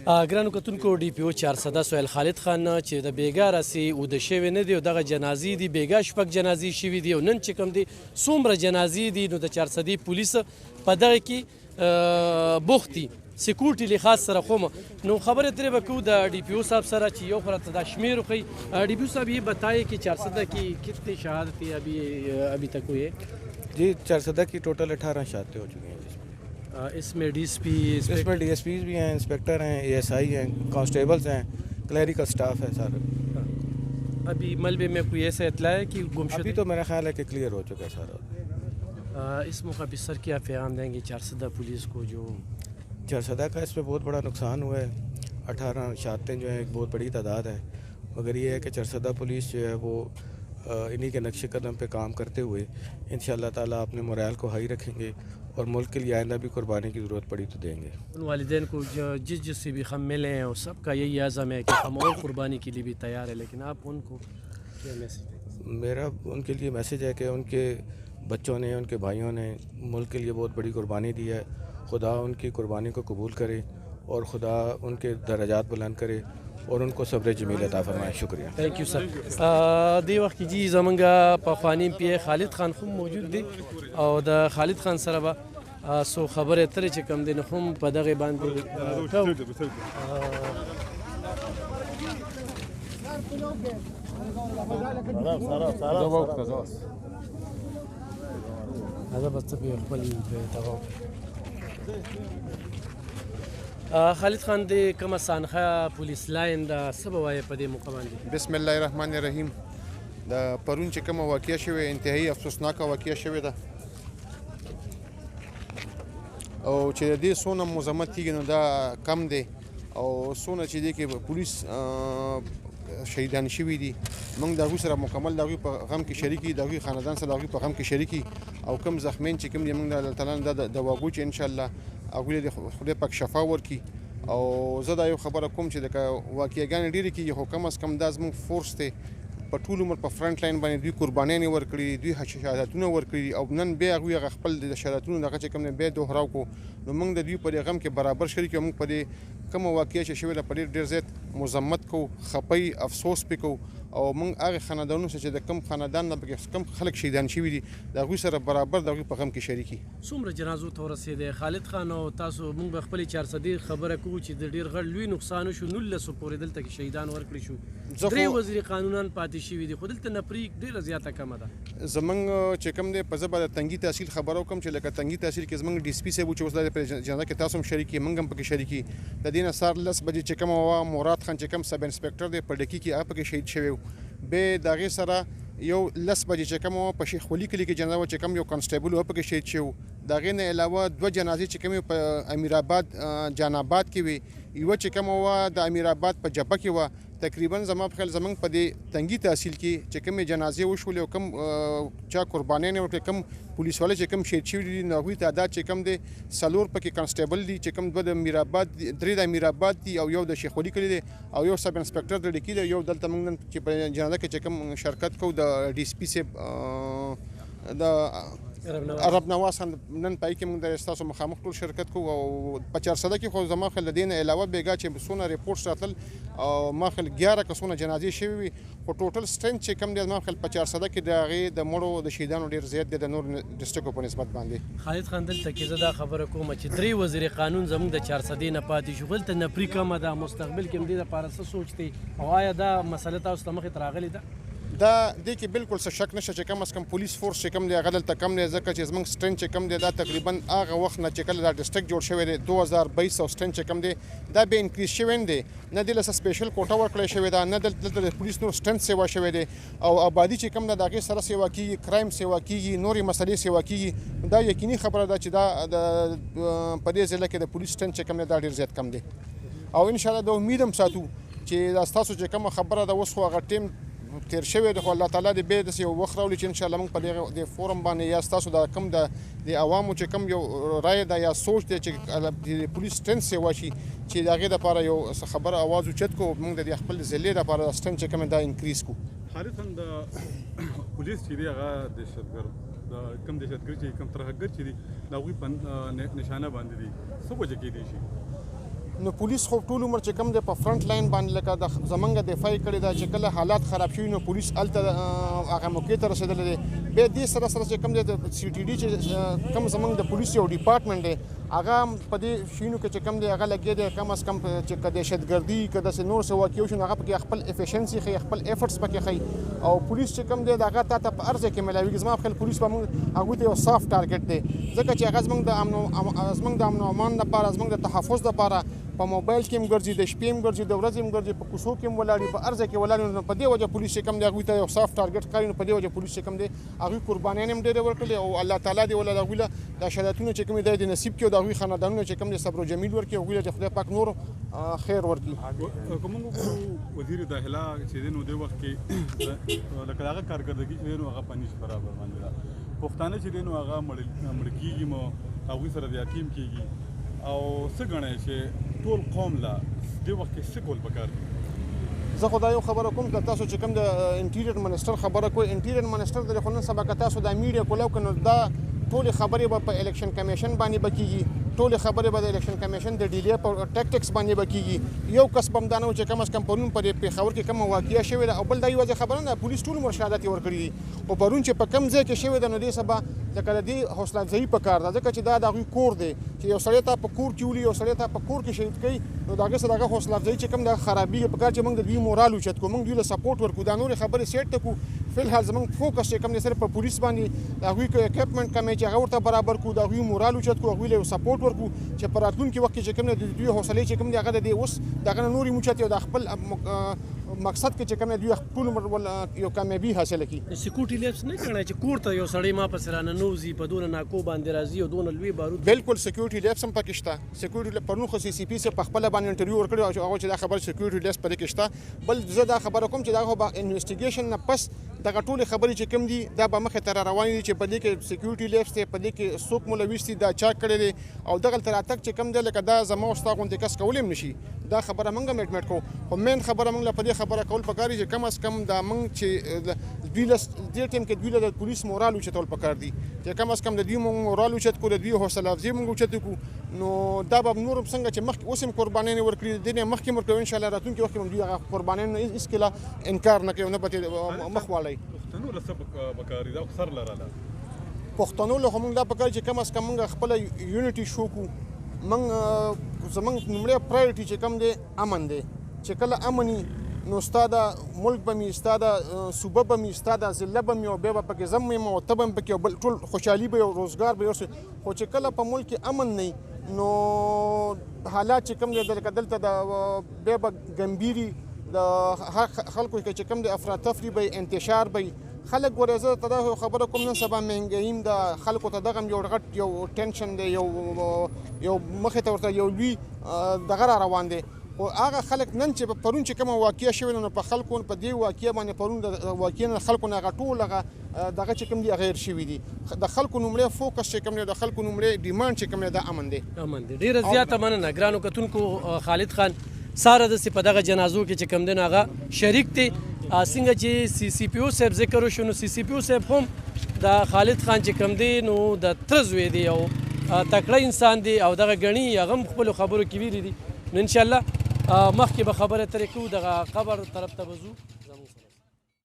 ګرانو کتونکو ډي پی او 400 سهیل خالد خان چې د بیګا راسي اوده شوی نه دی او دغه جنازې دي بیګا شپږ جنازې شوي دي او نن چې کوم دي څومره جنازې دي نو د 400 پولیس په دغه کې بوخت دي سکیورټي لحاظ سره خو نو خبره ترې به کوو د D P O صاحب سره چې یو خورا دا شمیر خو D P O صاحب یہ بتائے کہ 400 کی کتنی شہادتیں ابھی تک ہوئی ہے؟ جی 400 کی ٹوٹل 18 شہادتیں ہو چکی ہیں اس میں ڈی ایس پی ڈی ایس پیز بھی ہیں، انسپیکٹر ہیں، اے ایس آئی ہیں، کانسٹیبلز ہیں، کلیریکل سٹاف ہے سارا۔ ابھی ملبے میں کوئی ایسا اطلاع ہے کہ گم شدہ؟ ابھی تو میرا خیال ہے کہ کلیئر ہو چکا ہے سارا۔ اس موقع پہ سر کیا پیغام دیں گے 400 پولیس کو جو 400 کا اس پہ بہت بڑا نقصان ہوا ہے، 18 شہادتیں جو ہیں ایک بہت بڑی تعداد ہے، مگر یہ ہے کہ 400 پولیس جو ہے وہ انہی کے نقش قدم پہ کام کرتے ہوئے انشاءاللہ تعالیٰ اپنے مورال کو ہائی رکھیں گے اور ملک کے لیے آئندہ بھی قربانی کی ضرورت پڑی تو دیں گے۔ ان والدین کو جس سے بھی ہم ملے ہیں اور سب کا یہی عزم ہے کہ ہم اور قربانی کے لیے بھی تیار ہیں، لیکن آپ ان کو کیا میسیج دیں؟ میرا ان کے لیے میسیج ہے کہ ان کے بچوں نے، ان کے بھائیوں نے ملک کے لیے بہت بڑی قربانی دی ہے، خدا ان کی قربانی کو قبول کرے اور خدا ان کے درجات بلند کرے اور ان کو صبر جمیل عطا فرمائے۔ شکریہ۔ تھینک یو سر۔ دی وخت کې جی زمونږ پخوانی پی خالد خان خو موجود دی او د خالد خان سره به سو خبره ترې چې کم دی نو هم په دغه باندې هذا بس په خپل دغه خالد خان د کومه سانخه پولیس لاین د سبا وای په دې موقع باندې؟ بسم الله الرحمن الرحیم. د پرون چې کومه واقعه شوې انتهایی افسوسناکه واقعه شوې ده او چې د دې څونه مزمت کېږي نو دا کم دی او څونه چې دی کې پولیس شهیدان شوي دي موږ د هغوی سره مکمل د هغوی په غم کې شریک یو، د هغوی خاندان سره د هغوی په غم کې شریک یو او کوم زخمین چې کوم دي موږ د الله تعالی نه دا دعا کوو چې انشاءالله هغوی د خدای پاک شفا ورکړي او زه دا یو خبره کوم چې د واقعګانې ډېرې کېږي خو کم از کم دا زموږ فورس دی په ټول عمر په فرنټ لاین باندې دوی قربانیانې ورکړي، دوی شهادتونه ورکړي او نن بیا هغوی هغه خپل د شهادتونو دغه چې کوم دی بیا دوهراو کړو نو موږ د دوی په دې غم کې برابر شریک یو. موږ په دې کومه واقعه چې شوې ده په ډېر زیات مذمت کوو، خپه افسوس پرې کوو او موږ هغه خاندانونو سره چې د کوم خاندان نه پکې کوم خلک شهیدان شوي دي د هغوی سره برابر د هغوی په غم کې شریک یو. څومره جنازو ته ورسېدی خالد خان او تاسو موږ به خپلې 400 خبره کوو چې د ډېر غټ لوی نقصان وشو 19 پورې دلته کې شهیدان ورکړي شو، درې وزیر قانونان پاتې شوي دي خو دلته نفري ډېره زیاته کمه ده. زمونږ چې کوم دی په زه به د تنګي تحصیل خبرو کوم چې لکه تنګي تحصیل کې زمونږ ډي اس پي صاحب چې اوس د جنازه کې تاسو هم شریک یې موږ هم پکې شریک یو. د دې نه سهار 10 بجې چې کومه وه مراد خان چې کوم سب انسپکټر دی په ډکي کې هغه پکې شهید شوی و. بیا د هغې سره یو 10 بجې چې کومه وه په شیخ ولي کلي کې جنازه وه چې کوم یو کانسټیبل و پکې شهید شوی و. د هغې نه علاوه 2 جنازې چې کومې په امیر جان آباد کې وې، یوه چې کومه وه د امیر آباد په جبه کې وه. تقریبا زما په خیال زمونږ په دې تنګي تحصیل کې چې کومې جنازې وشولې او کوم چا قربانیانې وکړې، کوم پولیس والا چې کوم شهید شوي دي نو هغوی تعداد چې کوم دی 4 پکې کانسټیبل دي چې کوم 2 د امیر آباد دي، 3 د امیر آباد دي او یو د شیخ ولي کلي دی او یو سب انسپکټر د ډکي دی، یو دلته موږ نن چې په جنازه کې چې کوم شرکت کوو د ډي اس پي صاحب د عرب نواز خان نن پای کې موږ د ستاسو مخامخ ټول شرکت کوو او په 400 کې خو زما خیال د دې نه علاوه بیګا چې څونه ریپورټس راتلل او ما خیال 11 کسونه جنازې شوي وي خو ټوټل سټرنث چې کم دی زما خیال په 400 کې د هغې د مړو د شهیدانو ډېر زیات دی د نور ډسټرکو په نسبت باندې. خالد خان دلته کې زه دا خبره کوم چې 3 وزیر قانون زموږ د 400 نه پاتې شو، دلته نفري کمه ده، مستقبل کې هم دې دپاره څه سوچ دی او آیا دا مسله تاسو ته مخې ته راغلې ده؟ دا دې کې بالکل څه شک نشته چې کم از کم پولیس فورس چې کم دی هغه دلته کم دی ځکه چې زموږ سټرنث چې کم دی دا تقریبا هغه وخت نه چې کله دا ډسټرکټ جوړ شوی دی 2022 سټرنث چې کم دی دا به انکریز شوی دی، نه دې له سپیشل کوټه ورکړی شوی ده، نه دلته د پولیس نور سټرنث سیوا شوی دی او آبادي چې کم ده د هغې سره سیوا کېږي، کرایم سیوا کېږي، نورې مسلې سیوا کېږي. دا یقیني خبره ده چې دا په دې ضلع کې د پولیس سټرنث چې کم دی دا ډېر زیات کم دی او انشاءالله د امید هم ساتو چې دا ستاسو چې کومه خبره ده اوس خو هغه ټیم تیر شوی دی خو الله تعالی دې بیا داسې یو وخت راولي چې انشاءالله موږ په دې فورم باندې یا ستاسو د کوم د عوامو چې کوم یو رایه ده یا سوچ دی چې د پولیس سټرنث سیوا شي چې د هغې دپاره یو خبره اواز اوچت کړو موږ د دې خپل ضلعې دپاره د سټرنث چې کوم دا انکریز کړو. خالد خان د پولیس چې دی هغه دهشتګرد د کوم دهشتګرد چې کوم ترهګر چې دي د هغوی په نشانه باندې دي څه وجه کېدی شي؟ نو پولیس خو ټول عمر چې کوم دی په فرنٹ لاین باندې لکه د زمونږ دفاع کړې ده چې کله حالات خراب شوي نو پولیس هلته هغه موقع ته رسېدلی دی. بیا دې سره سره چې کوم دی د سی ټي ډي چې کوم زمونږ د پولیس یو ډپارټمنټ دی هغه په دې شیانو کې چې کوم دی هغه لګیا دی کم از کم چې که دهشتګردي که داسې نور څه واقع وشي نو هغه پکې خپل افیشنسي ښیي خپل ایفرټس پکې ښیي او پولیس چې کوم دی د هغه تا ته په هر ځای کې میلاویږي. زما په خیال پولیس به موږ هغوی ته یو صاف ټارګټ دی ځکه چې هغه زموږ د امن و امان لپاره زموږ د تحفظ لپاره په موبایل کې هم ګرځي د شپې هم ګرځي د ورځې هم ګرځي په کوڅو کې هم ولاړ په هر ځای کې ولاړ نو په دې وجه پولیس چې کوم دی هغوی ته یو صاف ټارګټ ښکاري نو په دې وجه پولیس چې کوم دی هغوی قربانیان هم ډېرې ورکړلې او الله تعالی دې ولله هغوی له دا شهادتونه چې کوم دی د نصیب کړي او د هغوی خاندانونه چې کوم دی صبر و جمیل ورکړي هغوی له خدای پاک نور خیر ورکړي. که موږ وزیر داخله چې دی نو دې وخت کې لکه هغه کارکردګي چې دی نو هغه په نشت برابر باندې ده پښتانه چې دی نو هغه مړه کېږي مو هغوی سره د یتیم کېږي او څه ګڼئ چې ټول قوم له دې وخت کې څه کول پکار دي؟ زه خو دا یو خبره کوم که تاسو چې کوم د انټیریر منسټر خبره کوئ انټیریر منسټر د خو نن سبا که تاسو دا میډیا کولو که نو دا ټولې خبرې به په الیکشن کمیشن باندې به کېږي ټولې خبرې به د الیکشن کمیشن د ډیلې په ټیکټکس باندې به کېږي. یو کس به هم دا نه و چې کم از کم پرون په پېښور کې کومه واقعه شوې ده او بل دا یوازې خبره نه ده پولیس ټول عمر شهادت یې ورکړي دي خو پرون چې په کوم ځای کې شوې ده نو دې سبا لکه د دې حوصله افزایي پکار ده ځکه چې دا د هغوی کور دی چې یو سړی ته په کور کې ولي یو سړی ته په کور کې شهید کوي نو د هغې سره هغه حوصله افزایي چې کوم د خرابېږي پکار چې موږ د دوی مورال اوچت کړو موږ دوی له سپورټ ورکړو دا نورې خبرې سیټ ته کړو. فلحال زموږ فوکس چې کوم دی صرف په پولیس باندې د هغوی اکوپمنټ کمی چې هغه ورته برابر کړو د هغوی مورال اوچت کړو هغوی له یو سپورټ ورکړو چې په راتلونکي وخت کې چې کوم دی د دوی حوصلې چې کوم دی هغه د دې اوس د هغه نه نورې موچت او د خپل مقصد کې چې کوم دی دوی ټول عمر یو کامیابي حاصله کړي. سکیورټي لیپس نه کړی چې کور ته یو سړی ما پسې راننوځي په دونه ناکو باندې راځي او دونه لوی بارود بالکل سکیورټي لیپس هم پکې شته. سکیورټي پرون خو سی سی پی سره په خپله باندې انټرویو ورکړی او هغه چې دا خبر سکیورټي لیپس پکې شته بل زه دا خبره کوم چې دا خو به انویسټیګیشن نه پس دغه ټولې خبرې چې کوم دي دا به مخې ته را روانې دي چې په دې کې سکیورټي لیپس دی په دې کې څوک ملوث دي دا چا کړی دی او دغلته راتګ چې کوم دی لکه دا زما او ستا غوندې کس کولی هم نشي دا خبره موږ هم اډمټ کوو خو مین خبره موږ له په دې خبره کول پکار دي چې کم از کم دا موږ چې دوی له دې ټایم کې دوی له د پولیس مورال اوچتول پکار دي چې کم از کم د دوی مورال اوچت کړو د دوی حوصله افزایي موږ اوچت کړو نو دا به نور هم څنګه چې مخکې اوس هم قربانیانې ورکړي دي نه مخکې ورکوي انشاءالله راتلونکي وخت کې هم دوی هغه قربانیان هېڅکله انکار نه کوي نه به ترې مخ واړوي. پښتنو له څه پکار دي دا خو سر لرله پښتنو له خو موږ دا پکار چې کم از کم موږ خپله یونټي شو کړو موږ زموږ لومړی پرایورټي چې کوم دی امن دی چې کله امن نو ستا د ملک به مې ستا د صوبه به مې ستا د ضلع به مې او بیا به پکې زه یم او ته به هم پکې بل ټول خوشحالي به او روزګار به یو خو چې کله په ملک کې امن نه نو حالات چې کوم دی لکه دلته د بیا به ګمبیري د خلکو چې کوم دی افراتفري به انتشار به خلک ګورې زه ته دا خبره کوم نن سبا مهنګايي د خلکو ته دغه یو غټ یو ټینشن دی یو مخې ته ورته یو لوی دغه را روان دی خو هغه خلک نن چې پرون چې کومه واقعه شوې نو په خلکو په دې واقعه باندې پرون د واقعې نه خلکو نه هغه ټول هغه دغه چې کوم دي غیر شوي دي د خلکو لومړی فوکس چې کوم دی د خلکو لومړی ډیمانډ چې کوم دی دا امن دی. امن دی ډېره زیاته مننه ګرانو کتونکو خالد خان ساره داسې په دغه جنازو کې چې کوم دی نو هغه شریک دی څنګه چې سی سی پی او صاحب ذکر وشو نو سی سی پی او صاحب هم د خالد خان چې کوم دی نو د تره زوی دی او تکړه انسان دی او دغه ګڼي هغه هم خپلو خبرو کې ویلي دي نو انشاءالله مخکې به خبره ترې کوو دغه قبر طرف ته به ځو.